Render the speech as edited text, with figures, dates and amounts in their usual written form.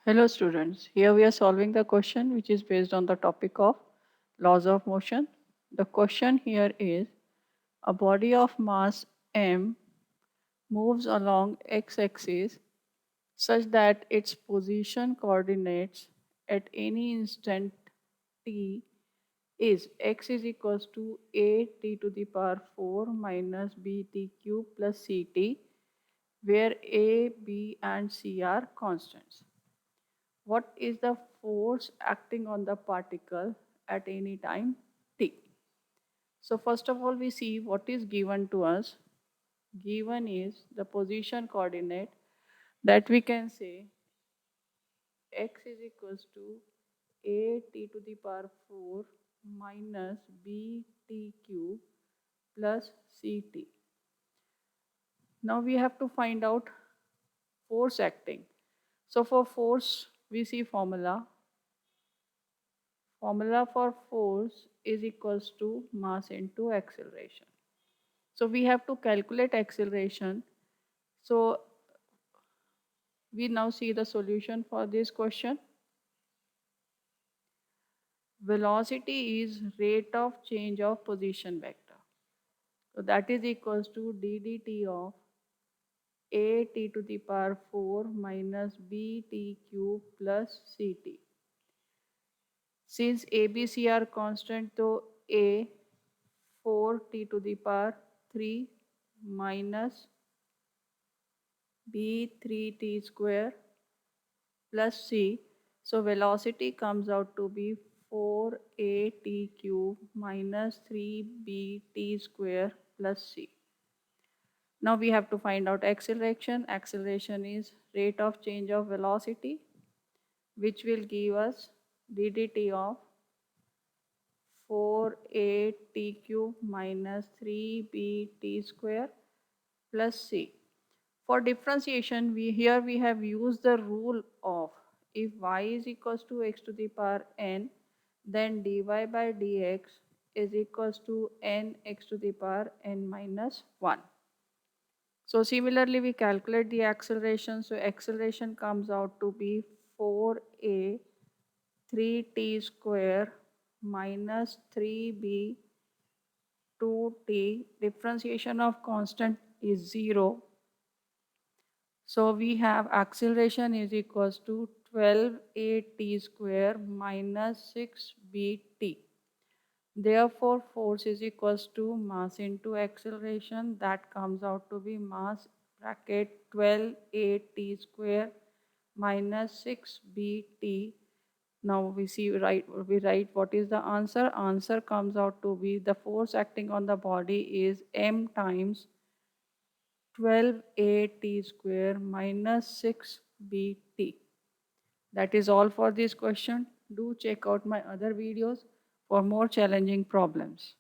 Hello students, here we are solving the question which is based on the topic of laws of motion. The question here is a body of mass m moves along x-axis such that its position coordinates at any instant t is x is equals to a t to the power 4 minus b t cube plus c t, where a, b and c are constants. What is the force acting on the particle at any time t? So first of all, we see what is given to us. Given is the position coordinate, that we can say x is equals to a t to the power 4 minus b t cube plus ct. Now we have to find out force acting. So for force, we see formula. Formula for force is equals to mass into acceleration. So we have to calculate acceleration. So we now see the solution for this question. Velocity is rate of change of position vector. So that is equals to d dt of a t to the power 4 minus b t cube plus ct. Since a, b, c are constant, so a 4 t to the power 3 minus b 3t square plus c. So velocity comes out to be 4at cube minus 3bt square plus c. Now we have to find out acceleration. Acceleration is rate of change of velocity, which will give us d dt of 4at cube minus 3bt square plus c. For differentiation, we have used the rule of if y is equals to x to the power n, then dy by dx is equals to n x to the power n minus 1. So similarly, we calculate the acceleration. So acceleration comes out to be 4a 3t square minus 3b 2t. Differentiation of constant is 0. So we have acceleration is equals to 12at square minus 6bt. Therefore, force is equals to mass into acceleration. That comes out to be mass bracket 12at square minus 6bt. Now we write what is the answer. Answer comes out to be the force acting on the body is m times 12at square minus 6bt. That is all for this question. Do check out my other videos for more challenging problems.